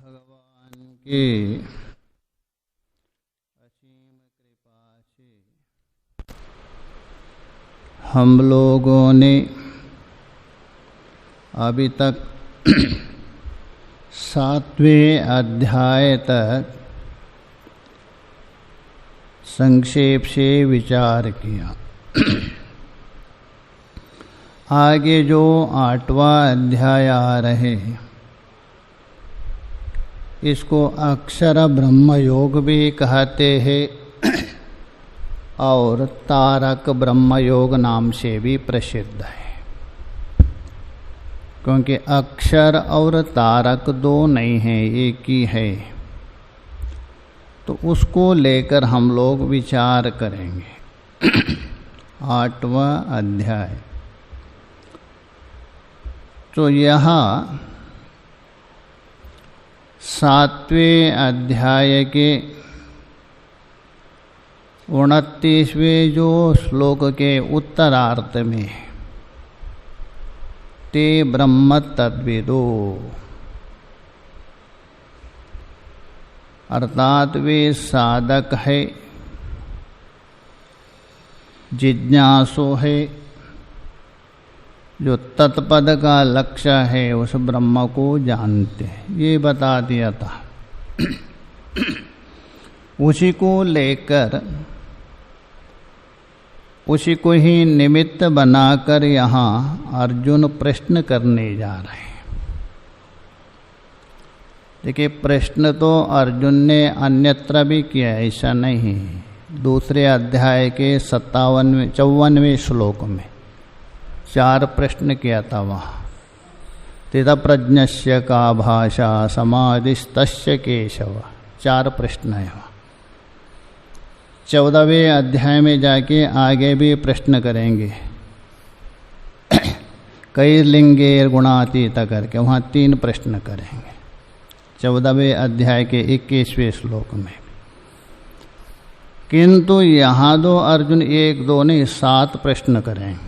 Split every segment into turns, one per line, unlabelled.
भगवान की असीम कृपा से हम लोगों ने अभी तक 7वें अध्याय तक संक्षेप से विचार किया। आगे जो 8वां अध्याय आ रहे इसको अक्षर ब्रह्म योग भी कहते हैं और तारक ब्रह्म योग नाम से भी प्रसिद्ध है, क्योंकि अक्षर और तारक दो नहीं हैं, एक ही है। तो उसको लेकर हम लोग विचार करेंगे। 8वां अध्याय। तो यहाँ 7वें अध्याय के 29वें जो श्लोक के उत्तरार्ध में ते ब्रह्म तद्विदो, अर्थात वे साधक है, जिज्ञासु है, जो तत्पद का लक्ष्य है उस ब्रह्म को जानते हैं, ये बता दिया था। उसी को लेकर उसी को ही निमित्त बनाकर यहाँ अर्जुन प्रश्न करने जा रहे हैं। देखिए, प्रश्न तो अर्जुन ने अन्यत्र भी किया, ऐसा नहीं। दूसरे अध्याय के 54वें श्लोक में 4 प्रश्न किया था वहाँ। स्थितप्रज्ञस्य का भाषा समाधिस्तस्य केशव, 4 प्रश्न है वहाँ। 14वें अध्याय में जाके आगे भी प्रश्न करेंगे, कई लिंगे गुणातीत करके वहाँ 3 प्रश्न करेंगे 14वें अध्याय के 21वें श्लोक में। किंतु यहाँ दो अर्जुन 1 2 नहीं 7 प्रश्न करेंगे।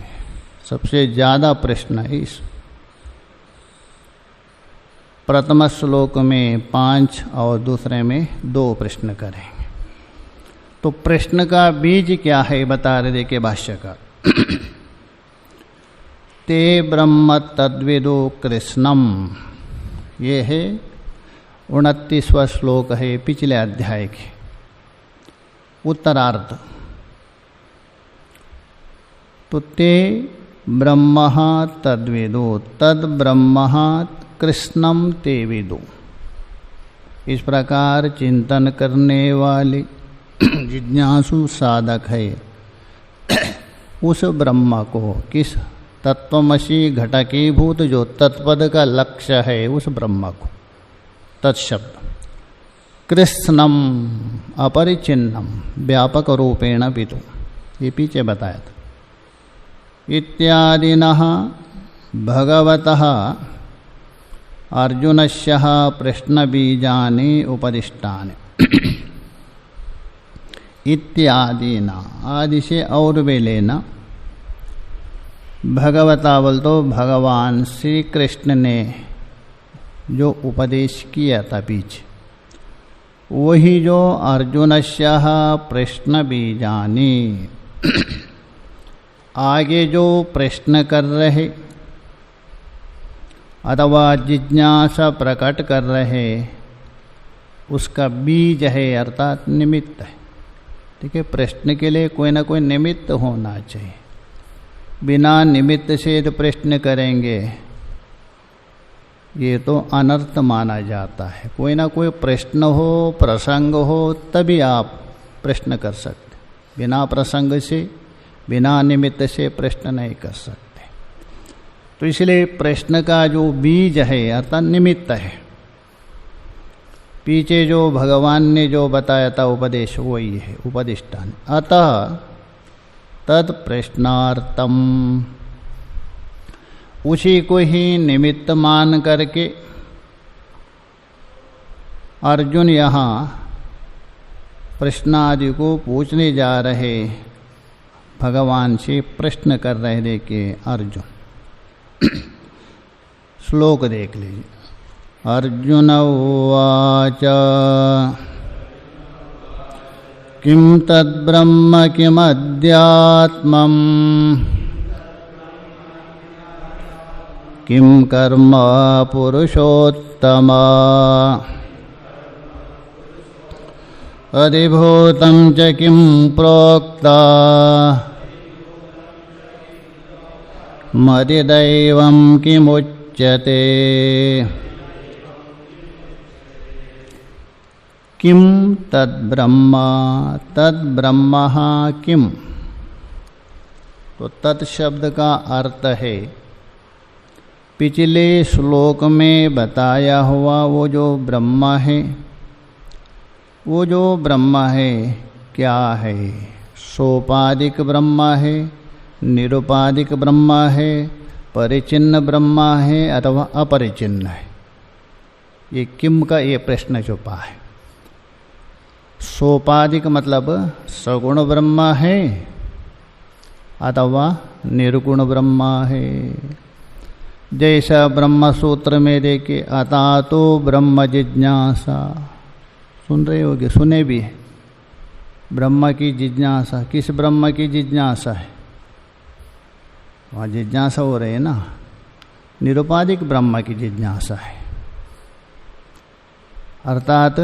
सबसे ज़्यादा प्रश्न इस प्रथम श्लोक में 5 और दूसरे में 2 प्रश्न करेंगे। तो प्रश्न का बीज क्या है बता रहे देखिए भाष्यकार। ते ब्रह्म तद्विदो कृष्णम, ये है 29वां श्लोक है पिछले अध्याय के उत्तरार्ध। तो ते ब्रह्म तद्विदो, तद ब्रह्म कृष्णम ते विदो, इस प्रकार चिंतन करने वाले जिज्ञासु साधक है उस ब्रह्म को, किस तत्वमसि घटकीभूत जो तत्पद का लक्ष्य है उस ब्रह्म को, तत्शब्द कृष्णम अपरिचिन्नम व्यापक रूपेण विदु, ये पीछे बताया था। इत्यादिनः भगवतः अर्जुनस्य प्रश्नबीजानि उपदिष्टानि। इत्यादिना, आदि से और वे लेना। भगवता बोल तो भगवान श्री कृष्ण ने जो उपदेश किया था बीच, वही जो अर्जुनस्य प्रश्न बीजानि, आगे जो प्रश्न कर रहे अथवा जिज्ञासा प्रकट कर रहे उसका बीज है, अर्थात निमित्त है। ठीक है, प्रश्न के लिए कोई ना कोई निमित्त होना चाहिए। बिना निमित्त से तो प्रश्न करेंगे ये तो अनर्थ माना जाता है। कोई ना कोई प्रश्न हो, प्रसंग हो, तभी आप प्रश्न कर सकते। बिना प्रसंग से, बिना निमित्त से प्रश्न नहीं कर सकते। तो इसलिए प्रश्न का जो बीज है अर्थात निमित्त है, पीछे जो भगवान ने जो बताया था उपदेश वही है उपदिष्टान। अतः तद प्रश्नार्थम, उसी को ही निमित्त मान करके अर्जुन यहाँ प्रश्नादि को पूछने जा रहे, भगवान से प्रश्न कर रहे। देखिए अर्जुन, श्लोक देख लीजिए। अर्जुन उवाच किं तद्ब्रह्म किमध्यात्मम् किं कर्म पुरुषोत्तम अधिभूतं च किं प्रोक्ता मदिदैवं किमुच्यते। किं तद्ब्रह्म, तद्ब्रह्म किम, तो तत् शब्द का अर्थ है पिछले श्लोक में बताया हुआ वो जो ब्रह्म है, वो जो ब्रह्म है क्या है? सोपाधिक ब्रह्म है, निरुपाधिक ब्रह्म है, परिचिन्न ब्रह्म है अथवा अपरिचिन्न है? ये किम का ये प्रश्न छुपा है। सोपाधिक मतलब सगुण ब्रह्म है अथवा निर्गुण ब्रह्म है। जैसा ब्रह्म सूत्र में देखे अता तो ब्रह्म जिज्ञासा, सुन रहे होगे, सुने भी है। ब्रह्म की जिज्ञासा, किस ब्रह्म की जिज्ञासा है? वहाँ जिज्ञासा हो रही है ना, निरुपाधिक ब्रह्म की जिज्ञासा है, अर्थात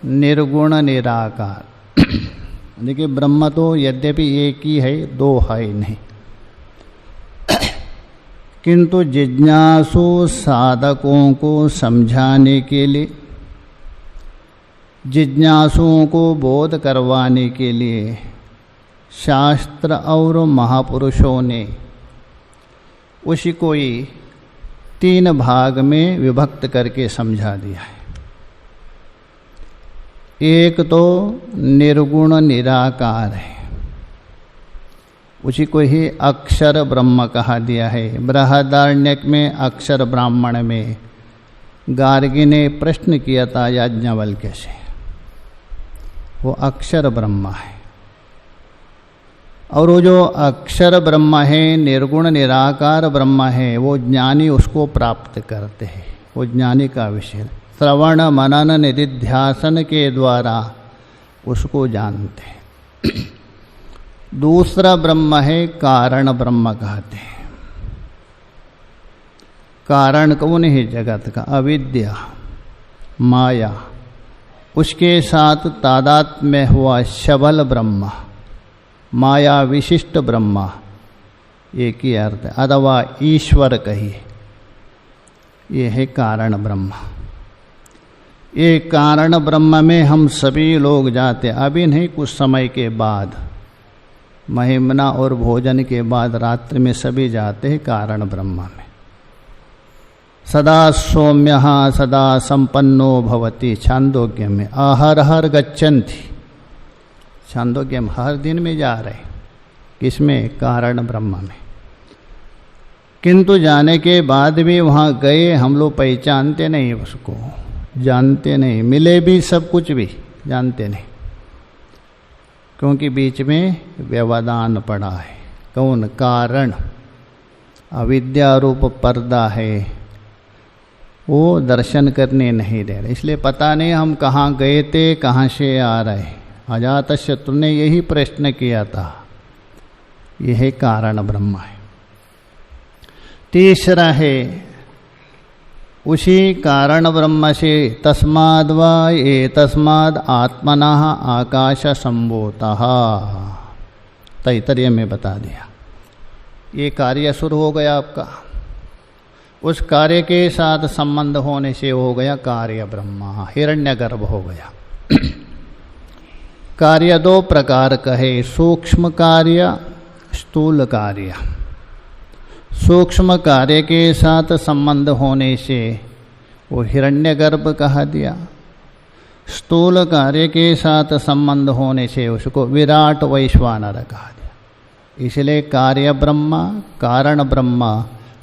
निर्गुण निराकार। देखिए ब्रह्म तो यद्यपि एक ही है, दो है नहीं, किंतु जिज्ञासु साधकों को समझाने के लिए, जिज्ञासुओं को बोध करवाने के लिए शास्त्र और महापुरुषों ने उसी को ही 3 भाग में विभक्त करके समझा दिया है। एक तो निर्गुण निराकार है, उसी को ही अक्षर ब्रह्म कहा दिया है। बृहदारण्यक में अक्षर ब्राह्मण में गार्गी ने प्रश्न किया था याज्ञवल्क्य से, वो अक्षर ब्रह्म है। और वो जो अक्षर ब्रह्म है, निर्गुण निराकार ब्रह्म है, वो ज्ञानी उसको प्राप्त करते हैं, वो ज्ञानी का विषय। श्रवण मनन निधिध्यासन के द्वारा उसको जानते हैं। दूसरा ब्रह्म है कारण ब्रह्म कहते हैं। कारण कौन है? जगत का अविद्या माया, उसके साथ तादात्म्य हुआ शबल ब्रह्म, माया विशिष्ट ब्रह्म, एक ही अर्थ है, अथवा ईश्वर कहिए, ये है कारण ब्रह्म। ये कारण ब्रह्म में हम सभी लोग जाते, अभी नहीं, कुछ समय के बाद, महिमना और भोजन के बाद रात्रि में सभी जाते हैं कारण ब्रह्म में। सदा सौम्य सदा संपन्नो भवति, छांदोग्य में आहरहर गच्छन्ति, छांदोग्य में हर दिन में जा रहे, किसमें? कारण ब्रह्म में। किंतु जाने के बाद भी वहाँ गए हम लोग पहचानते नहीं, उसको जानते नहीं, मिले भी सब कुछ भी जानते नहीं, क्योंकि बीच में व्यवधान पड़ा है। कौन? कारण, अविद्या रूप पर्दा है, वो दर्शन करने नहीं दे रहे, इसलिए पता नहीं हम कहाँ गए थे, कहाँ से आ रहे। अजातशत्रु ने यही प्रश्न किया था, यह कारण ब्रह्म है। तीसरा है उसी कारण ब्रह्म से तस्माद् वा ये तस्माद् आत्मनः आकाश संभूतः, तैतरीय में बता दिया। ये कार्य शुरू हो गया आपका, उस कार्य के साथ संबंध होने से हो गया कार्य ब्रह्म, हिरण्यगर्भ हो गया। कार्य 2 प्रकार का है, सूक्ष्म कार्य, स्थूल कार्य। सूक्ष्म कार्य के साथ संबंध होने से वो हिरण्यगर्भ कहा दिया, स्थूल कार्य के साथ संबंध होने से उसको विराट वैश्वानर कहा दिया। इसलिए कार्य ब्रह्म, कारण ब्रह्म,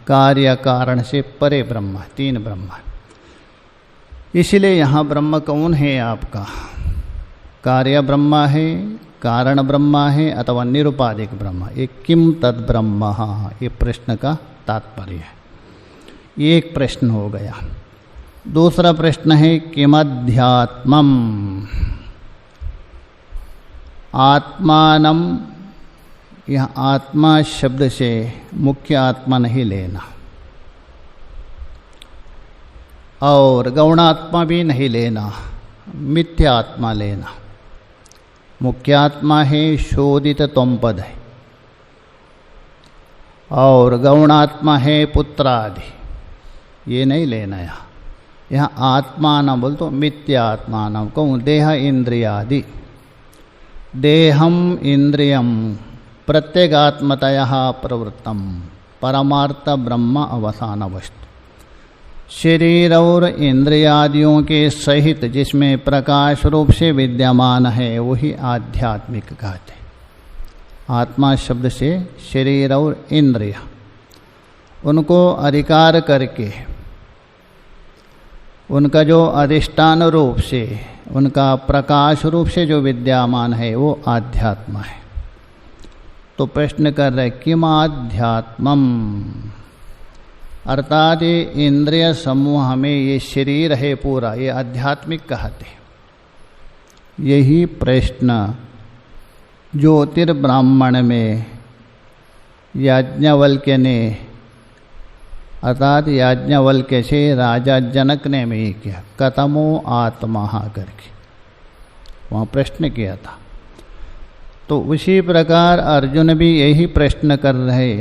कार्य कारण से परे ब्रह्म, 3 ब्रह्म। इसलिए यहाँ ब्रह्म कौन है आपका? कार्य ब्रह्म है, कारण ब्रह्म है अथवा निरुपाधिक ब्रह्म। ये किम तद ब्रह्म, ये प्रश्न का तात्पर्य है। ये एक प्रश्न हो गया। दूसरा प्रश्न है किमध्यात्मम। आत्मानम, यह आत्मा शब्द से मुख्य आत्मा नहीं लेना और गौणात्मा भी नहीं लेना, मिथ्या आत्मा लेना। मुख्य आत्मा है शोधित त्वमपद है और गौणात्मा है पुत्र आदि, ये नहीं लेना। यहाँ आत्मा न बोल तो मिथ्या आत्मा न कहूँ देह इंद्रियादि। देहम इंद्रियम प्रत्यगात्मतया प्रवृत्तम परमार्थ ब्रह्म अवसान वस्तु। शरीर और इंद्रियादियों के सहित जिसमें प्रकाश रूप से विद्यमान है वही आध्यात्मिक कहते। आत्मा शब्द से शरीर और इंद्रिय, उनको अधिकार करके उनका जो अधिष्ठान रूप से, उनका प्रकाश रूप से जो विद्यमान है वो आध्यात्म है। तो प्रश्न कर रहे किम आध्यात्मम, अर्थात ये इंद्रिय समूह हमें, ये शरीर है पूरा, ये आध्यात्मिक कहते। यही प्रश्न ज्योतिर्ब्राह्मण में याज्ञवल्क्य ने, अर्थात याज्ञवल्क्य से राजा जनक ने भी किया, कतमो आत्मा करके वहाँ प्रश्न किया था। तो उसी प्रकार अर्जुन भी यही प्रश्न कर रहे।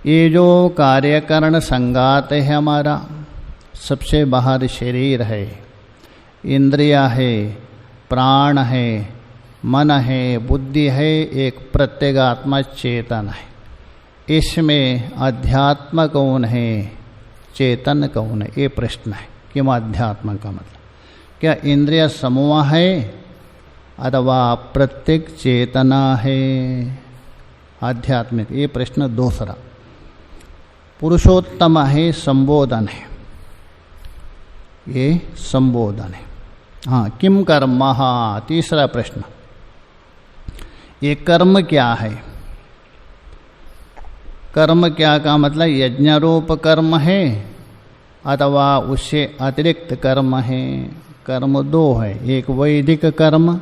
ये जो कार्यकरण संगात है हमारा, सबसे बाहर शरीर है, इंद्रिया है, प्राण है, मन है, बुद्धि है, एक प्रत्यगात्मा चेतन है। इसमें अध्यात्म कौन है, चेतन कौन है, ये प्रश्न है। किम अध्यात्म का मतलब क्या इंद्रिय समूह है अथवा प्रत्येक चेतना है आध्यात्मिक, ये प्रश्न दूसरा। पुरुषोत्तम है, संबोधन है, ये संबोधन है। हाँ, किम कर्म, तीसरा प्रश्न, ये कर्म क्या है। कर्म क्या का मतलब यज्ञ रूप कर्म है अथवा उससे अतिरिक्त कर्म है। कर्म दो है, एक वैदिक कर्म,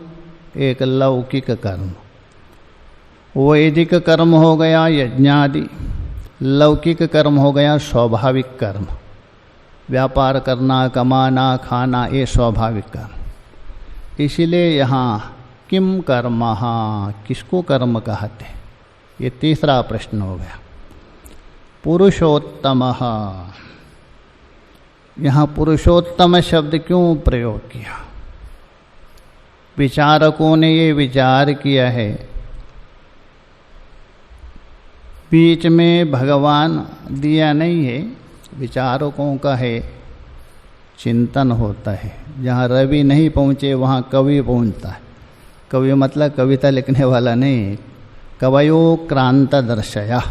एक लौकिक कर्म। वैदिक कर्म हो गया यज्ञादि, लौकिक कर्म हो गया स्वाभाविक कर्म, व्यापार करना, कमाना, खाना, ये स्वाभाविक कर्म। इसीलिए यहाँ किम कर्म, किसको कर्म कहते, ये तीसरा प्रश्न हो गया। पुरुषोत्तम, यहाँ पुरुषोत्तम शब्द क्यों प्रयोग किया। विचारकों ने ये विचार किया है, बीच में भगवान दिया नहीं है, विचारकों का है, चिंतन होता है। जहाँ रवि नहीं पहुँचे वहाँ कवि पहुँचता है। कवि मतलब कविता लिखने वाला नहीं, कवयो क्रांत दर्शया,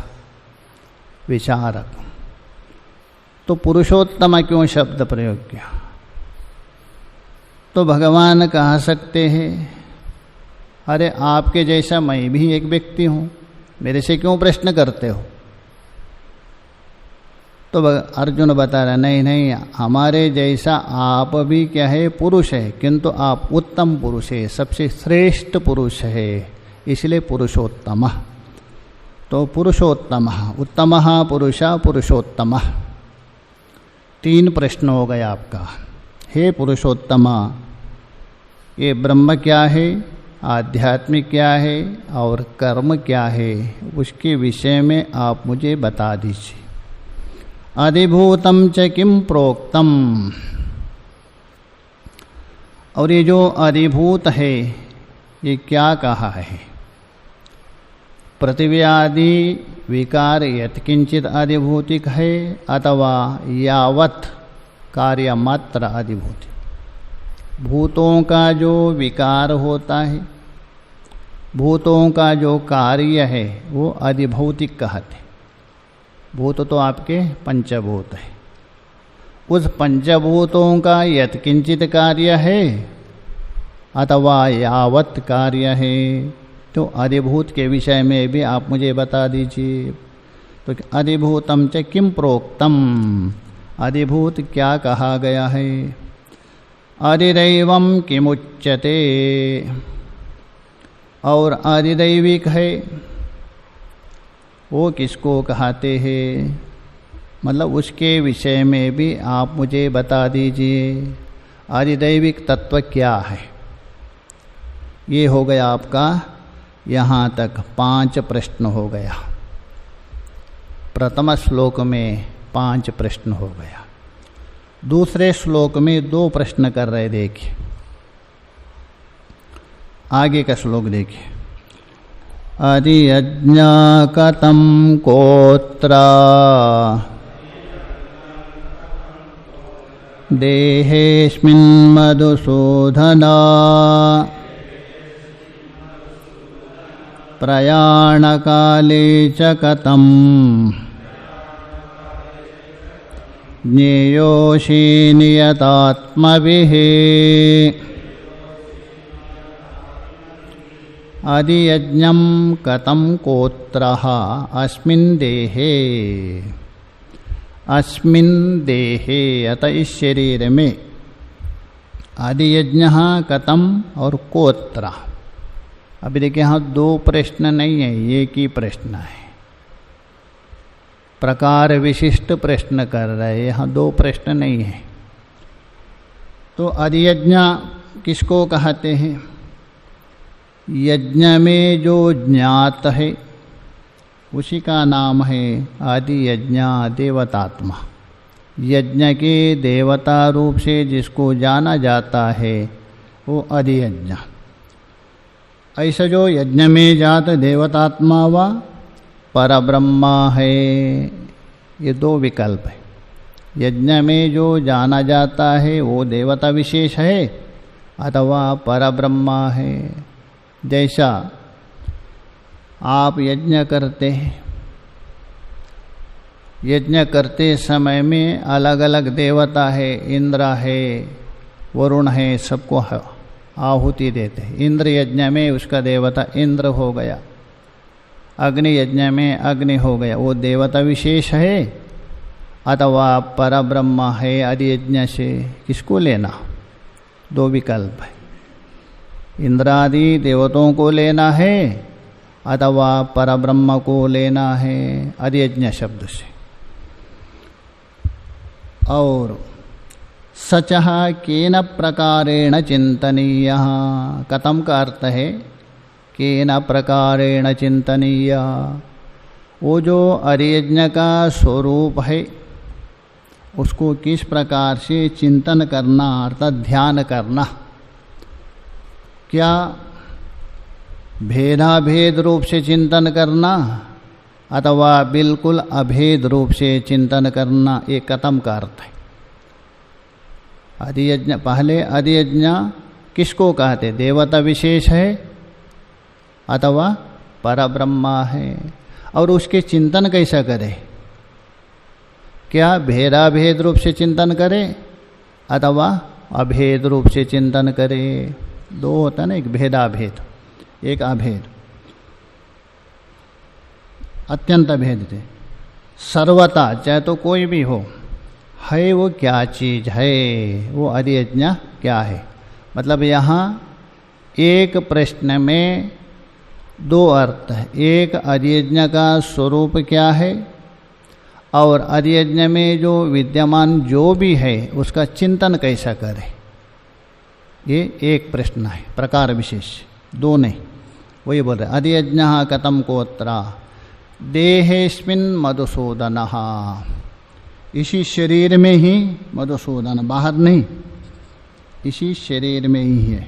विचारक। तो पुरुषोत्तम क्यों शब्द प्रयोग किया। तो भगवान कह सकते हैं अरे आपके जैसा मैं भी एक व्यक्ति हूँ, मेरे से क्यों प्रश्न करते हो। तो अर्जुन बता रहा नहीं नहीं, हमारे जैसा आप भी क्या है, पुरुष है, किंतु आप उत्तम पुरुष है, सबसे श्रेष्ठ पुरुष है, इसलिए पुरुषोत्तम। तो पुरुषोत्तम, उत्तम पुरुष, पुरुषोत्तम। तीन प्रश्न हो गया आपका। हे पुरुषोत्तम, ये ब्रह्म क्या है, आध्यात्मिक क्या है और कर्म क्या है, उसके विषय में आप मुझे बता दीजिए। अधिभूतम च किम प्रोक्तम, और ये जो अधिभूत है ये क्या कहा है। पृथ्वी आदि विकार यत्किंचित अधिभूतिक है अथवा यावत कार्य मात्र अधिभूति। भूतों का जो विकार होता है, भूतों का जो कार्य है वो अधिभौतिक कहते। भूत तो आपके पंचभूत है, उस पंचभूतों का यत्किंचित कार्य है अथवा यावत कार्य है, तो अधिभूत के विषय में भी आप मुझे बता दीजिए। तो अधिभूतम च किम प्रोक्तम, अधिभूत क्या कहा गया है? अधिदैवम किमुच्यते, और अधिदैविक है वो किसको कहते हैं? मतलब उसके विषय में भी आप मुझे बता दीजिए, अधिदैविक तत्व क्या है? ये हो गया आपका यहाँ तक 5 प्रश्न हो गया। प्रथम श्लोक में 5 प्रश्न हो गया। दूसरे श्लोक में 2 प्रश्न कर रहे, देखिए आगे का श्लोक देखिए। अधियज्ञ कथं कोत्र देहेऽस्मिन् मधुसूदन प्रयाणकाले च कथं ज्ञेयोऽसि नियतात्मभिः। अधियज्ञं कथं कोत्रः अस्मिन् देहे, अस्मिन् देहे अत इस शरीर में, अधियज्ञ कथं और कोत्र। अभी देखिए यहाँ 2 प्रश्न नहीं है, एक ही प्रश्न है। प्रकार विशिष्ट प्रश्न कर रहे, यहाँ 2 प्रश्न नहीं है। तो अधियज्ञ किसको कहते हैं? यज्ञ में जो ज्ञात है उसी का नाम है अधियज्ञ, देवतात्मा। यज्ञ के देवता रूप से जिसको जाना जाता है वो अधियज्ञ। ऐसा जो यज्ञ में जात देवतात्मा व परब्रह्मा है, ये 2 विकल्प है। यज्ञ में जो जाना जाता है वो देवता विशेष है अथवा परब्रह्मा है। जैसा आप यज्ञ करते हैं, यज्ञ करते समय में अलग अलग देवता है, इंद्र है, वरुण है, सबको आहुति देते हैं। इंद्र यज्ञ में उसका देवता इंद्र हो गया, अग्नि यज्ञ में अग्नि हो गया, वो देवता विशेष है अथवा परब्रह्म है। अधियज्ञ से किसको लेना? 2 विकल्प है, इंद्रादि देवताओं को लेना है अथवा परब्रह्म को लेना है अधियज्ञ शब्द से। और सचः केन प्रकारेण चिंतनीय, कथम का अर्थ है केन प्रकारेण चिंतनीय। वो जो अधियज्ञ का स्वरूप है उसको किस प्रकार से चिंतन करना, अर्थात ध्यान करना। क्या भेदाभेद रूप से चिंतन करना अथवा बिल्कुल अभेद रूप से चिंतन करना, ये कथम का अर्थ है। अधियज्ञ, पहले अधियज्ञ किसको कहते? देवता विशेष है अथवा परब्रह्मा है। और उसके चिंतन कैसा करे? क्या भेदाभेद रूप से चिंतन करे अथवा अभेद रूप से चिंतन करे? 2 होता है ना, एक भेदाभेद एक अभेद। अत्यंत अभेद थे। सर्वता चाहे तो कोई भी हो, है वो क्या चीज़ है, वो अधियज्ञ क्या है। मतलब यहाँ एक प्रश्न में 2 अर्थ है। एक अधियज्ञ का स्वरूप क्या है और अधियज्ञ में जो विद्यमान जो भी है उसका चिंतन कैसा करे, ये एक प्रश्न है। प्रकार विशेष 2 नहीं, वही बोल रहे। अधियज्ञ कथम कोत्रा देहेस्मिन् मधुसूदन, इसी शरीर में ही मधुसूदन, बाहर नहीं, इसी शरीर में ही है।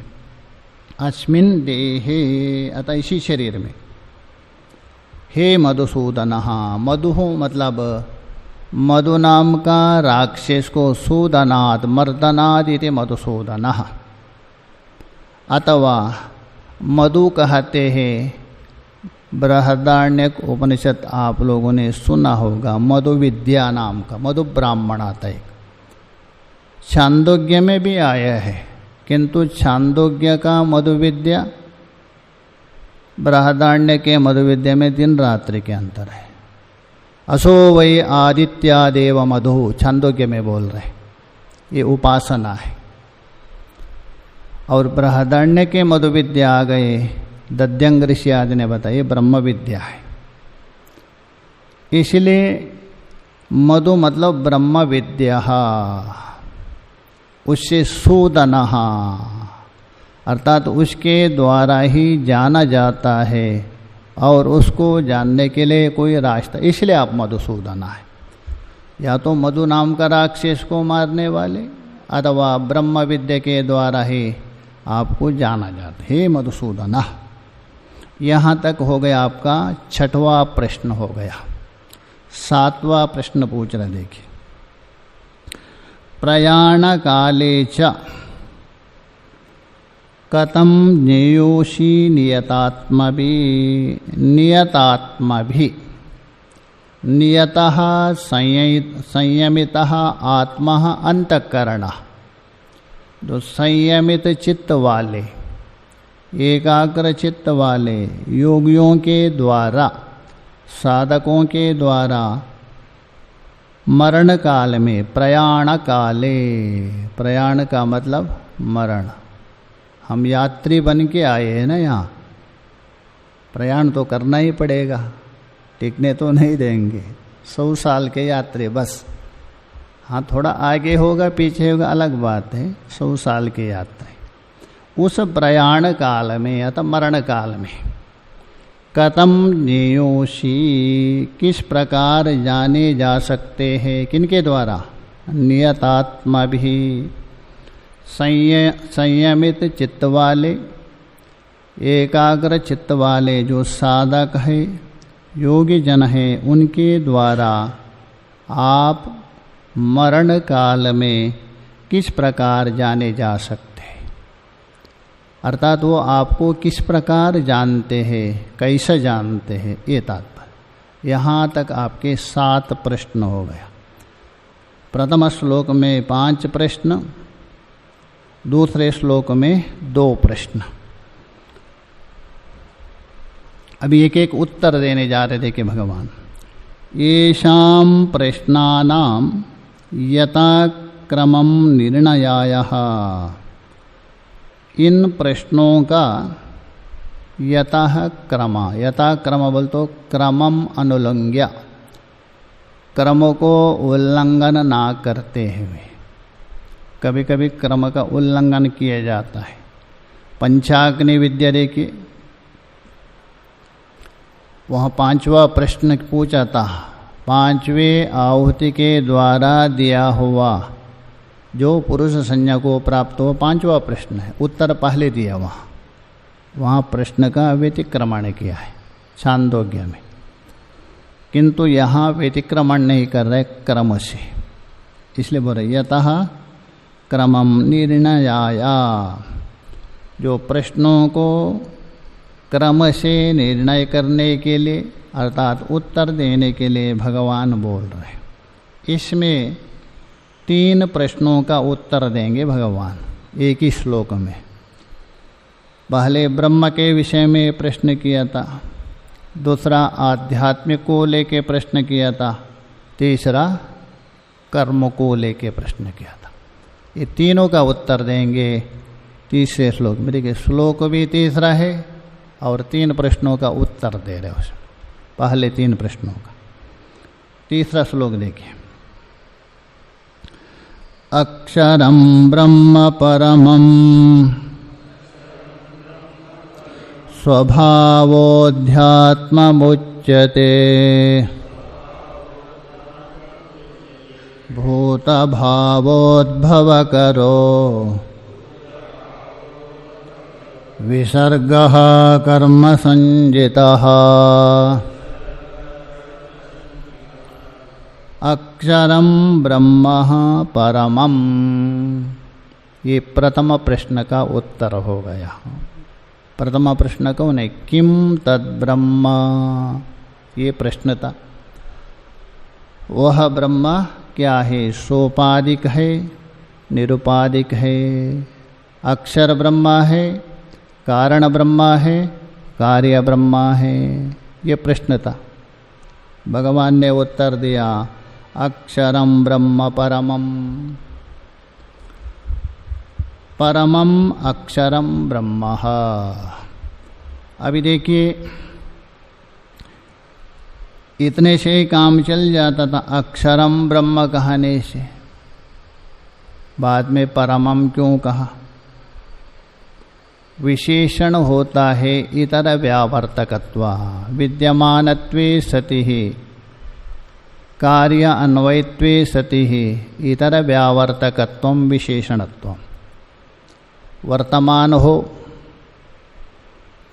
अस्मिन् देहे, अतः इसी शरीर में। हे मधुसूदन, मधु मतलब मधु नाम का राक्षस को सूदनाद मर्दनाद इति मधुसूदन। अथवा मधु कहते हैं, बृहदारण्यक उपनिषद आप लोगों ने सुना होगा, मधु विद्या नाम का, मधु ब्राह्मण आता है। छांदोग्य में भी आया है, किंतु छांदोग्य का मधु विद्या बृहदारण्य के मधु विद्या में दिन रात्रि के अंतर है। असो वै आदित्यादेव मधु, छांदोग्य में बोल रहे, ये उपासना है। और बृहदारण्य के मधु विद्या आ गए, दद्यंग ऋषि आदि ने बताया ब्रह्म विद्या है। इसलिए मधु मतलब ब्रह्म विद्या, उससे सूदन, अर्थात उसके द्वारा ही जाना जाता है और उसको जानने के लिए कोई रास्ता, इसलिए आप मधुसूदन है। या तो मधु नाम का राक्षस को मारने वाले, अथवा ब्रह्म विद्या के द्वारा ही आपको जाना जाता है, हे मधुसूदन। यहाँ तक हो गया आपका 6वां प्रश्न हो गया। 7वां प्रश्न पूछ रहे, देखिए। प्रयाण काले च कथम ज्ञेयोषि नियतात्मभि नियतः संयमितः आत्मा अंतःकरणः। जो संयमित चित्त वाले, एकाग्र चित्त वाले योगियों के द्वारा, साधकों के द्वारा मरण काल में, प्रयाण काले, प्रयाण का मतलब मरण, हम यात्री बन के आए हैं ना यहाँ, प्रयाण तो करना ही पड़ेगा, टिकने तो नहीं देंगे। 100 साल के यात्री बस, हाँ थोड़ा आगे होगा पीछे होगा अलग बात है, 100 साल के यात्री। उस प्रयाण काल में अथवा मरण काल में कथम ज्ञेयोषि, किस प्रकार जाने जा सकते हैं, किनके द्वारा, नियतात्मभि, संयमित चित्त वाले, एकाग्र चित्त वाले जो साधक है, योगी जन है, उनके द्वारा आप मरण काल में किस प्रकार जाने जा सकते हैं, अर्थात वो आपको किस प्रकार जानते हैं, कैसे जानते हैं, ये तात्पर्य। यहाँ तक आपके 7 प्रश्न हो गया। प्रथम श्लोक में 5 प्रश्न, दूसरे श्लोक में 2 प्रश्न। अभी एक एक उत्तर देने जा रहे थे कि भगवान, येषां प्रश्नानां यथाक्रमं निर्णयायः, इन प्रश्नों का यतः क्रम, यथा क्रम बोल तो क्रमम अनुलंघ्य, क्रमों को उल्लंघन ना करते हुए, कभी कभी क्रम का उल्लंघन किया जाता है। पंचाग्नि विद्या देखिए, वहाँ 5वां प्रश्न पूछा था, 5वें आहुति के द्वारा दिया हुआ जो पुरुष संज्ञा को प्राप्त हो, 5वां प्रश्न है, उत्तर पहले दिया वहाँ प्रश्न का व्यतिक्रमण किया है छांदोग्य में, किंतु यहाँ व्यतिक्रमण नहीं कर रहे क्रम से, इसलिए बोल रहे यतः क्रमम निर्णयाया, जो प्रश्नों को क्रम से निर्णय करने के लिए अर्थात उत्तर देने के लिए भगवान बोल रहे। इसमें 3 प्रश्नों का उत्तर देंगे भगवान एक ही श्लोक में। पहले ब्रह्म के विषय में प्रश्न किया था, दूसरा आध्यात्मिक को लेके प्रश्न किया था, तीसरा कर्म को लेके प्रश्न किया था। ये तीनों का उत्तर देंगे तीसरे श्लोक में। देखिए श्लोक भी तीसरा है और 3 प्रश्नों का उत्तर दे रहे हो, पहले 3 प्रश्नों का। तीसरा श्लोक देखिए, अक्षरं ब्रह्म परमं स्वभावोऽध्यात्ममुच्यते भूतभावोद्भवकरो विसर्गः कर्मसंज्ञितः। अक्षरं ब्रह्म परमं, ये प्रथम प्रश्न का उत्तर हो गया। प्रथम प्रश्न कौन है, किम तद्ब्रह्म, ये प्रश्न था। वह ब्रह्म क्या है, सोपाधिक है, निरुपाधिक है, अक्षर ब्रह्म है, कारण ब्रह्म है, कार्य ब्रह्म है, ये प्रश्न था। भगवान ने उत्तर दिया अक्षरम ब्रह्म परमम, परमम अक्षरम ब्रह्म। अभी देखिए इतने से ही काम चल जाता था, अक्षरम ब्रह्म कहने से, बाद में परमम क्यों कहा? विशेषण होता है इतर व्यावर्तकत्वा, विद्यमानत्वे सति कार्य अन्वयत्वे सति इतर व्यावर्तकत्वम विशेषणत्वम। वर्तमान हो,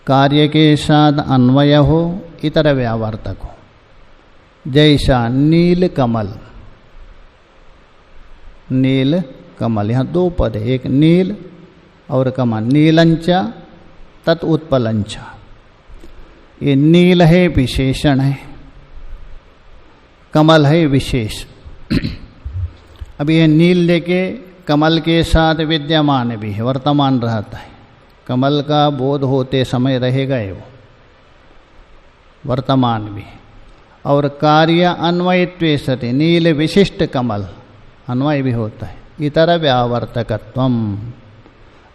कार्य के साथ अन्वय हो, इतर व्यावर्तक हो। जैसा नील कमल, नील कमल, यहाँ दो पद है, एक नील और कमल। नीलंच तत् उत्पलंच, ये नील है विशेषण है, कमल है विशेष। अब ये नील लेके कमल के साथ विद्यमान भी है, वर्तमान रहता है। कमल का बोध होते समय रहेगा वो, वर्तमान भी। और कार्य अन्वयत्वे सति, नील विशिष्ट कमल अन्वय भी होता है। इतर व्यावर्तकत्वम,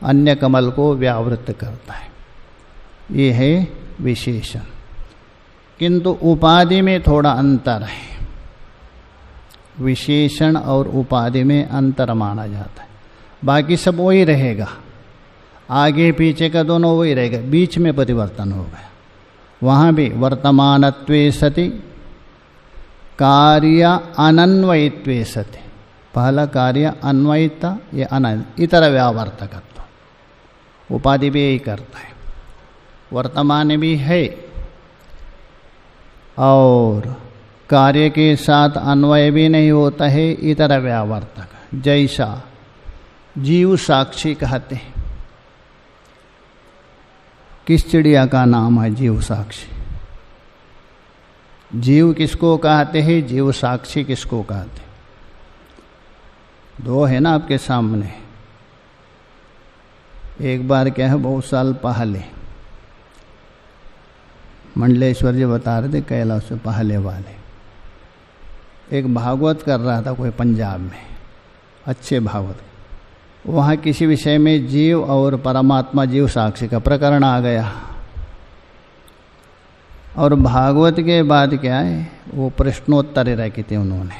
अन्य कमल को व्यावृत करता है, ये है विशेषण। किंतु उपाधि में थोड़ा अंतर है, विशेषण और उपाधि में अंतर माना जाता है। बाकी सब वही रहेगा, आगे पीछे का दोनों वही रहेगा, बीच में परिवर्तन हो गया। वहाँ भी वर्तमानत्वे सति कार्य अनन्वयित्वे सति, पहला कार्य अन्वयिता, ये इतर व्यावर्तकत्व। उपाधि भी यही करता है, वर्तमान भी है और कार्य के साथ अन्वय भी नहीं होता है, इतर व्यावर्तक। जैसा जीव साक्षी कहते हैं। किस चिड़िया का नाम है जीव साक्षी? जीव किसको कहते हैं, जीव साक्षी किसको कहते हैं? दो है ना आपके सामने। एक बार क्या है, बहुत साल पहले मंडलेश्वर जी बता रहे थे, कैलाश से पहले वाले, एक भागवत कर रहा था कोई पंजाब में, अच्छे भागवत। वहाँ किसी विषय में जीव और परमात्मा जीव साक्षी का प्रकरण आ गया, और भागवत के बाद क्या है, वो प्रश्नोत्तर रखे थे उन्होंने,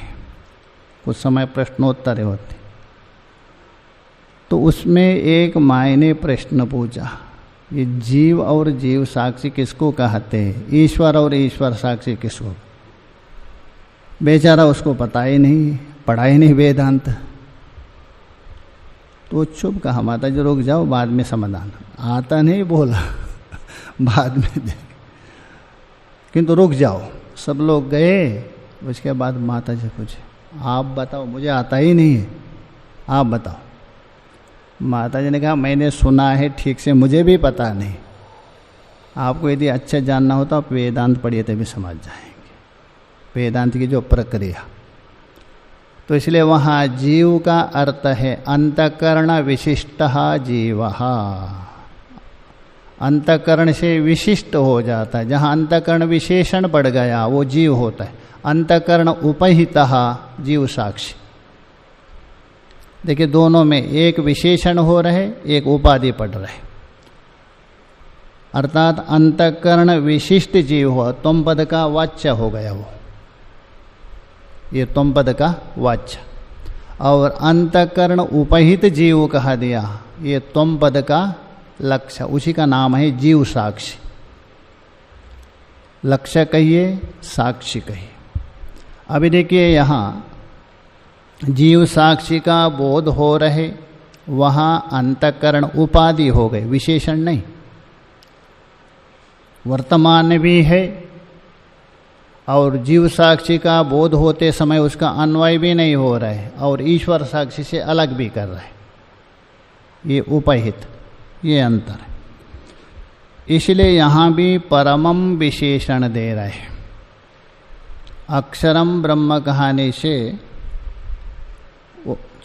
कुछ समय प्रश्नोत्तर होते। तो उसमें एक माँ ने प्रश्न पूछा, ये जीव और जीव साक्षी किसको कहते हैं, ईश्वर और ईश्वर साक्षी किसको? बेचारा उसको पता ही नहीं, पढ़ा ही नहीं वेदांत। तो चुप कहा, माता जी रुक जाओ, बाद में समाधान। आता नहीं बोला बाद में दे, किंतु रुक जाओ। सब लोग गए, उसके बाद माता जी पूछे, आप बताओ, मुझे आता ही नहीं है, आप बताओ। माता जी ने कहा, मैंने सुना है ठीक से, मुझे भी पता नहीं। आपको यदि अच्छा जानना हो तो आप वेदांत पढ़िए, तभी समझ जाएंगे वेदांत की जो प्रक्रिया। तो इसलिए वहाँ जीव का अर्थ है अंतःकरण विशिष्टः जीवः, अंतःकरण से विशिष्ट हो जाता है। जहाँ अंतःकरण विशेषण बढ़ गया वो जीव होता है। अंतःकरण उपहितः जीव साक्षी। देखिए दोनों में एक विशेषण हो रहे, एक उपाधि पढ़ रहे, अर्थात अंतःकरण विशिष्ट जीव हुआ, त्वम पद का वाच्य हो गया वो, ये त्वम पद का वाच्य। और अंतःकरण उपहित जीव कहा दिया, ये त्वम पद का लक्ष्य, उसी का नाम है जीव साक्षी। लक्ष्य कहिए, साक्षी कहिए। अभी देखिए यहाँ जीव साक्षी का बोध हो रहे, वहाँ अंतःकरण उपाधि हो गए, विशेषण नहीं। वर्तमान भी है और जीव साक्षी का बोध होते समय उसका अन्वय भी नहीं हो रहा है, और ईश्वर साक्षी से अलग भी कर रहे, ये उपहित, ये अंतर है। इसलिए यहाँ भी परमम विशेषण दे रहे हैं। अक्षरम ब्रह्म कहने से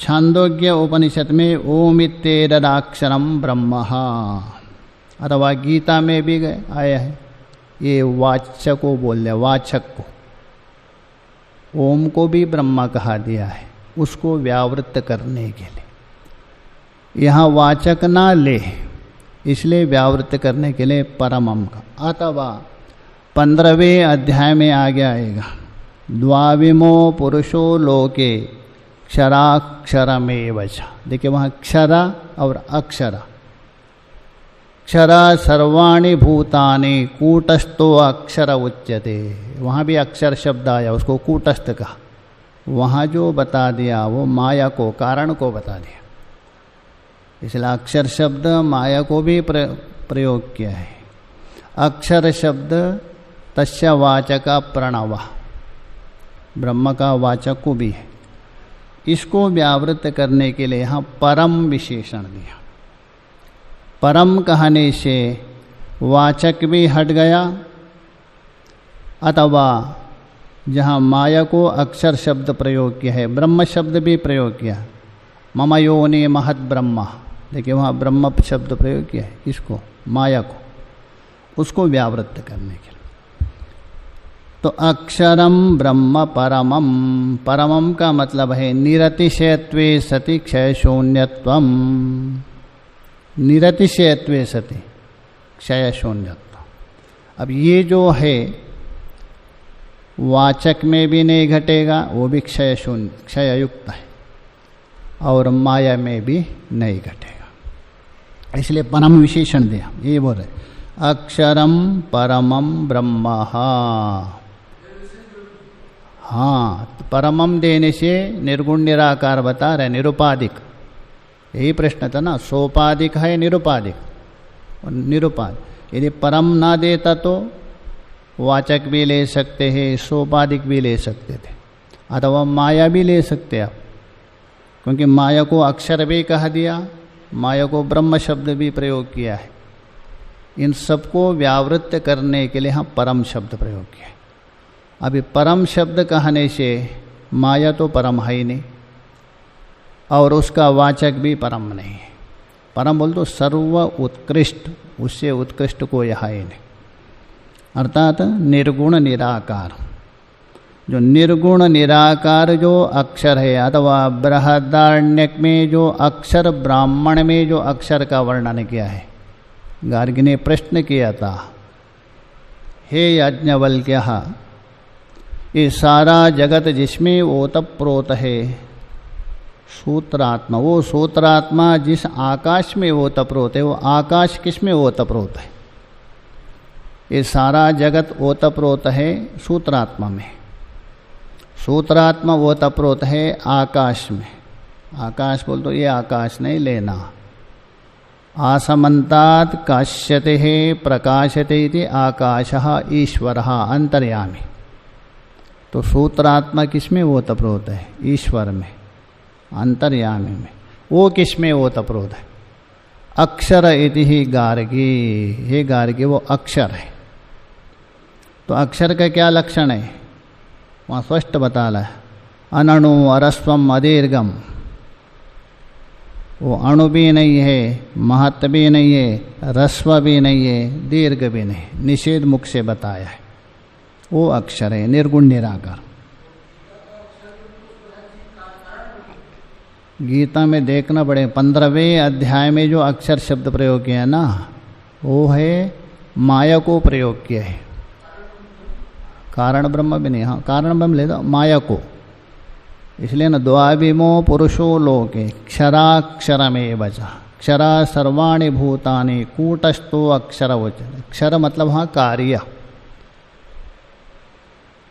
छांदोग्य उपनिषद में ओमित्येतदक्षरम ब्रह्म, अथवा गीता में भी आया है, ये वाचक को बोल रहे, वाचक को, ओम को भी ब्रह्मा कहा दिया है उसको व्यावृत्त करने के लिए। यहाँ वाचक ना ले, इसलिए व्यावृत्त करने के लिए परमम का। अथवा 15वें अध्याय में आगे आएगा, द्वाविमो पुरुषो लोके क्षराक्षरमेव च। देखिए वहाँ क्षरा और अक्षरा। क्षरा सर्वाणि भूतानि कूटस्थो अक्षर उच्यते। वहाँ भी अक्षर शब्द आया, उसको कूटस्थ कहा। वहाँ जो बता दिया वो माया को, कारण को बता दिया, इसलिए अक्षर शब्द माया को भी प्रयोग किया है। अक्षर शब्द तस्य वाचक प्रणव, ब्रह्म का वाचक को भी है। इसको व्यावृत्त करने के लिए यहाँ परम विशेषण दिया। परम कहने से वाचक भी हट गया, अथवा जहाँ माया को अक्षर शब्द प्रयोग किया है, ब्रह्म शब्द भी प्रयोग किया। मम योनि महत ब्रह्मा, देखिए वहाँ ब्रह्म शब्द प्रयोग किया है, इसको माया को, उसको व्यावृत्त करने के लिए। तो अक्षरम ब्रह्म परमम, परमम का मतलब है निरतिशयत्वे सति क्षय शून्यत्वम। निरतिशयत्वे सति क्षय शून्यत्व। अब ये जो है वाचक में भी नहीं घटेगा, वो भी क्षय शून्य, क्षय युक्त है, और माया में भी नहीं घटेगा, इसलिए परम विशेषण दिया। ये बोल रहे अक्षरम परमम ब्रह्म। हाँ, तो परमम देने से निर्गुण निराकार बता रहे, निरुपाधिक। यही प्रश्न था ना, सोपाधिक है निरुपाधिक और निरुपाधिक। यदि परम ना देता तो वाचक भी ले सकते हैं, सोपाधिक भी ले सकते थे, अथवा माया भी ले सकते आप, क्योंकि माया को अक्षर भी कहा दिया, माया को ब्रह्म शब्द भी प्रयोग किया है। इन सबको व्यावृत्त करने के लिए हम परम शब्द प्रयोग किया है। अभी परम शब्द कहने से माया तो परम है ही नहीं, और उसका वाचक भी परम नहीं है। परम बोल तो सर्व उत्कृष्ट, उससे उत्कृष्ट को यहाँ ही नहीं, अर्थात निर्गुण निराकार। जो निर्गुण निराकार जो अक्षर है, अथवा बृहदारण्यक में जो अक्षर, ब्राह्मण में जो अक्षर का वर्णन किया है, गार्गी ने प्रश्न किया था, हे याज्ञवल्क्य, ये सारा जगत जिसमें ओतप्रोत है सूत्रात्मा, वो सूत्रात्मा जिस आकाश में ओतप्रोत है, वो आकाश किस में ओतप्रोत है? ये सारा जगत ओतप्रोत है सूत्रात्मा में। सूत्रात्मा ओतप्रोत है आकाश में। आकाश बोल तो ये आकाश नहीं लेना। आसमन्तात् काश्यते प्रकाशते इति आकाशः ईश्वरः अंतर्यामी। तो सूत्रात्मा किस में ओतप्रोत है? ईश्वर में, अंतर्यामी में। वो किस में ओतप्रोत है? अक्षर इति ही गार्गी। हे गार्गी, वो अक्षर है। तो अक्षर का क्या लक्षण है? वहाँ स्पष्ट बता रहा है, अनणु अरस्वम अदीर्घम। वो अणु भी नहीं है, महत्व भी नहीं है, रस्व भी नहीं है, दीर्घ भी नहीं, निषेध मुख से बताया है। वो अक्षर है, निर्गुण निराकार। गीता में देखना पड़े, 15वें अध्याय में जो अक्षर शब्द प्रयोग किया ना, वो है माया को प्रयोग किया है। कारण ब्रह्म भी नहीं, हाँ कारण ब्रह्म ले दो, माया को। इसलिए ना, द्वाविमो पुरुषो लोके क्षराक्षरमेव च। क्षरा सर्वाणि भूतानि कूटस्थो अक्षर वचन। क्षर मतलब हाँ कार्य,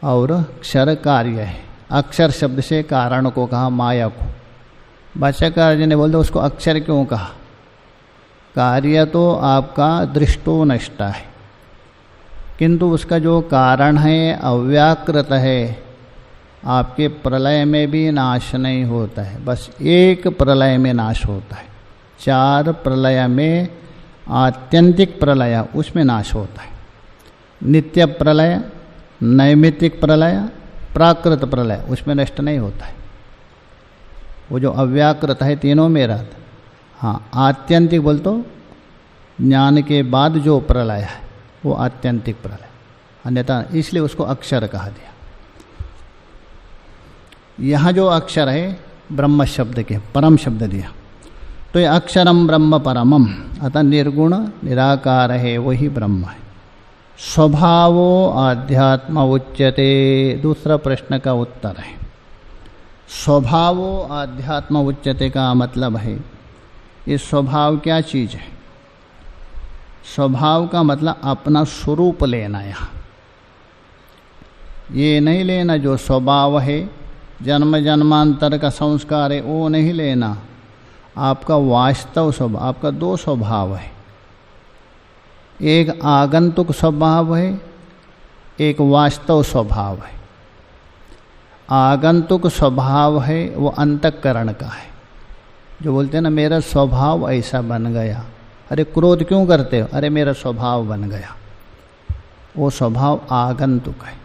और क्षर कार्य है। अक्षर शब्द से कारण को कहा, माया को। भाष्यकार जी ने बोलते उसको अक्षर क्यों कहा? कार्य तो आपका दृष्टो नष्ट है, किंतु उसका जो कारण है अव्याकृत है, आपके प्रलय में भी नाश नहीं होता है, बस एक प्रलय में नाश होता है। 4 प्रलय में आत्यंतिक प्रलय उसमें नाश होता है। नित्य प्रलय, नैमित्तिक प्रलय, प्राकृत प्रलय, उसमें नष्ट नहीं होता है। वो जो अव्याकृत है तीनों में रहता। हाँ, आत्यंतिक बोल तो ज्ञान के बाद जो प्रलय है वो आत्यंतिक प्रलय, अन्यथा इसलिए उसको अक्षर कहा दिया। यहाँ जो अक्षर है ब्रह्म शब्द के परम शब्द दिया, तो ये अक्षरम ब्रह्म परमम, अतः निर्गुण निराकार है वही ब्रह्म है। स्वभावो आध्यात्म उच्यते, दूसरा प्रश्न का उत्तर है। स्वभावो आध्यात्म उच्यते का मतलब है ये स्वभाव क्या चीज़ है? स्वभाव का मतलब अपना स्वरूप लेना। यहाँ ये नहीं लेना जो स्वभाव है, जन्म जन्मांतर का संस्कार है, वो नहीं लेना। आपका वास्तव स्वभाव, आपका दो स्वभाव है, एक आगंतुक स्वभाव है, एक वास्तव स्वभाव है। आगंतुक स्वभाव है वो अंतःकरण का है, जो बोलते हैं ना मेरा स्वभाव ऐसा बन गया। अरे क्रोध क्यों करते हो? अरे मेरा स्वभाव बन गया। वो स्वभाव आगंतुक है।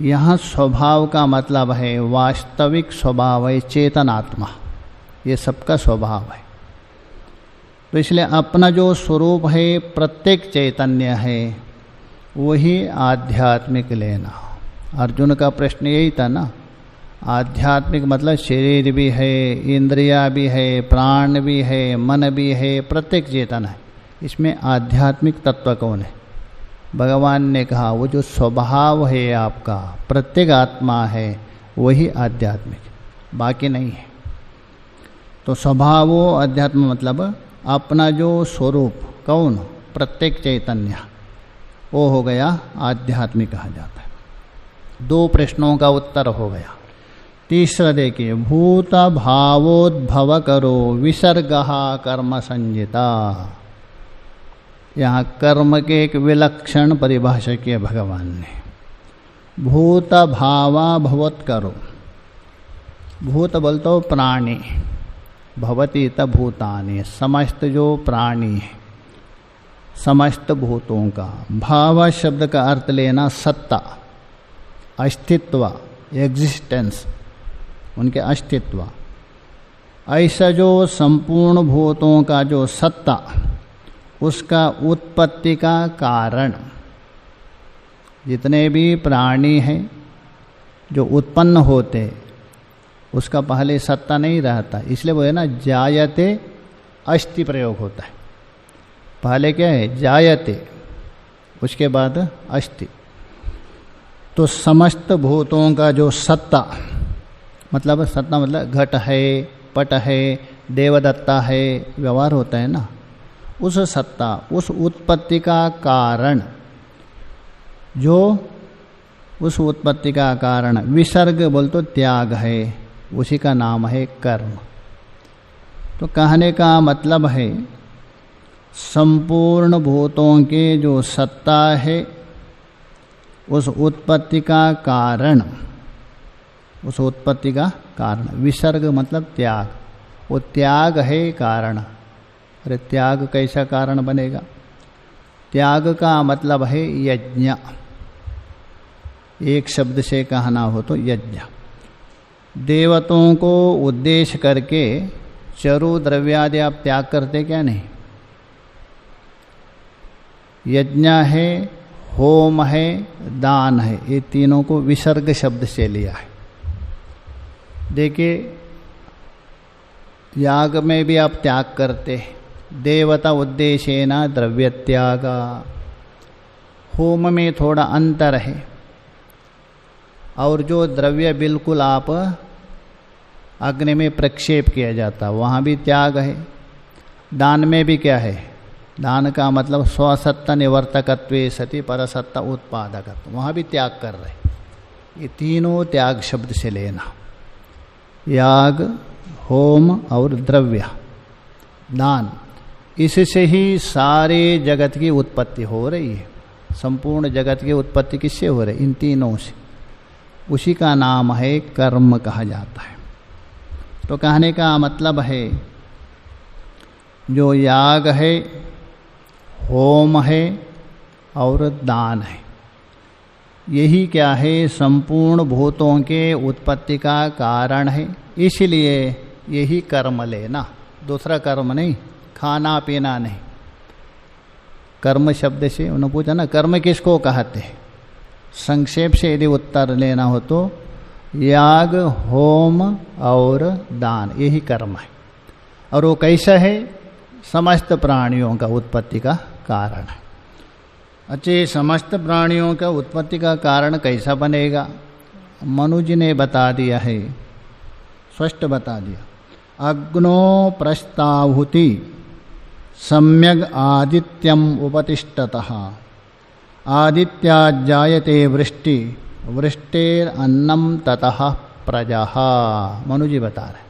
यहाँ स्वभाव का मतलब है वास्तविक स्वभाव है, चेतनात्मा, ये सबका स्वभाव है। तो इसलिए अपना जो स्वरूप है प्रत्येक चैतन्य है, वही आध्यात्मिक लेना। अर्जुन का प्रश्न यही था ना, आध्यात्मिक मतलब शरीर भी है, इंद्रिया भी है, प्राण भी है, मन भी है, प्रत्येक चेतन है। इसमें आध्यात्मिक तत्व कौन है? भगवान ने कहा वो जो स्वभाव है आपका, प्रत्येक आत्मा है, वही आध्यात्मिक, बाकी नहीं है। तो स्वभावो अध्यात्म मतलब अपना जो स्वरूप, कौन? प्रत्येक चैतन्य, वो हो गया आध्यात्मिक कहा जाता है। दो प्रश्नों का उत्तर हो गया। तीसरा देखिए, भूत भावोद्भव करो विसर्गहा कर्म संजिता। यहाँ कर्म के एक विलक्षण परिभाषा की है भगवान ने। भूत भावा भवत करो, भूत बोलते हो प्राणी, भवती त भूतानि, समस्त जो प्राणी है, समस्त भूतों का। भाव शब्द का अर्थ लेना सत्ता, अस्तित्व, एग्जिस्टेंस, उनके अस्तित्व। ऐसा जो संपूर्ण भूतों का जो सत्ता, उसका उत्पत्ति का कारण, जितने भी प्राणी हैं जो उत्पन्न होते, उसका पहले सत्ता नहीं रहता। इसलिए वो है ना, जायते अस्ति प्रयोग होता है। पहले क्या है? जायते, उसके बाद अस्ति। तो समस्त भूतों का जो सत्ता, मतलब सत्ता मतलब घट है, पट है, देवदत्ता है, व्यवहार होता है ना, उस सत्ता, उस उत्पत्ति का कारण, जो उस उत्पत्ति का कारण, विसर्ग बोल तो त्याग है, उसी का नाम है कर्म। तो कहने का मतलब है संपूर्ण भूतों के जो सत्ता है, उस उत्पत्ति का कारण, उस उत्पत्ति का कारण, विसर्ग मतलब त्याग, वो त्याग है कारण। अरे त्याग कैसा कारण बनेगा? त्याग का मतलब है यज्ञ। एक शब्द से कहना हो तो यज्ञ। देवताओं को उद्देश्य करके चरु द्रव्यादि आप त्याग करते क्या? नहीं। यज्ञ है, होम है, दान है, ये तीनों को विसर्ग शब्द से लिया है। देखिए, याग में भी आप त्याग करते, देवता उद्देश्येन द्रव्य त्याग। होम में थोड़ा अंतर है, और जो द्रव्य बिल्कुल आप अग्नि में प्रक्षेप किया जाता, वहाँ भी त्याग है। दान में भी क्या है? दान का मतलब स्वसत्ता निवर्तकत्वे सति परसत्ता उत्पादकत्व, वहाँ भी त्याग कर रहे। ये तीनों त्याग शब्द से लेना, याग, होम और द्रव्य, दान, इससे ही सारे जगत की उत्पत्ति हो रही है। संपूर्ण जगत की उत्पत्ति किससे हो रही? इन तीनों से। उसी का नाम है कर्म कहा जाता है। तो कहने का मतलब है जो याग है, होम है और दान है, यही क्या है? संपूर्ण भूतों के उत्पत्ति का कारण है। इसलिए यही कर्म लेना, दूसरा कर्म नहीं, खाना पीना नहीं। कर्म शब्द से उन्होंने पूछा ना, कर्म किसको कहते हैं? संक्षेप से यदि उत्तर लेना हो तो याग, होम और दान, यही कर्म है। और वो कैसा है? समस्त प्राणियों का उत्पत्ति का कारण है। अच्छे, समस्त प्राणियों का उत्पत्ति का कारण कैसा बनेगा? मनु जी ने बता दिया है, स्पष्ट बता दिया। अग्नो प्रस्ताहुति सम्यग आदित्यम उपतिष्ठतः आदित्या जायते वृष्टि वृष्टेर अन्नम ततः प्रजा। मनु जी बता रहे,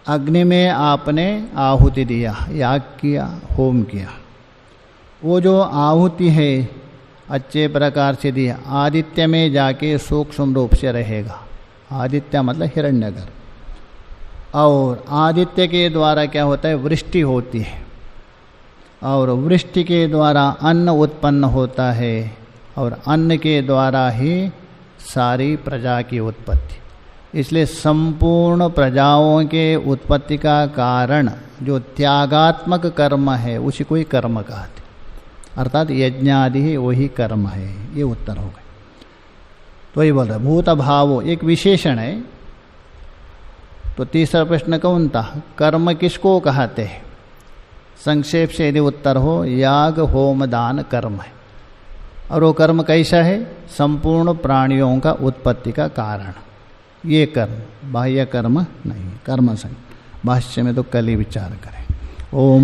अग्नि में आपने आहुति दिया, याग किया, होम किया, वो जो आहुति है अच्छे प्रकार से दिया, आदित्य में जाके सूक्ष्म रूप से रहेगा। आदित्य मतलब हिरण्यगर्भ। और आदित्य के द्वारा क्या होता है? वृष्टि होती है, और वृष्टि के द्वारा अन्न उत्पन्न होता है, और अन्न के द्वारा ही सारी प्रजा की उत्पत्ति। इसलिए संपूर्ण प्रजाओं के उत्पत्ति का कारण जो त्यागात्मक कर्म है उसी को ही कर्म कहते, अर्थात यज्ञादि ही वही कर्म है। ये उत्तर हो गए। तो ये बोल रहे भूत भावो एक विशेषण है। तो तीसरा प्रश्न कौन था? कर्म किसको कहते हैं? संक्षेप से यदि उत्तर हो, याग, होम, दान कर्म है। और वो कर्म कैसा है? संपूर्ण प्राणियों का उत्पत्ति का कारण। ये कर्म, बाह्य कर्म नहीं, कर्म संग। भाष्य में तो कल ही विचार करें। ओम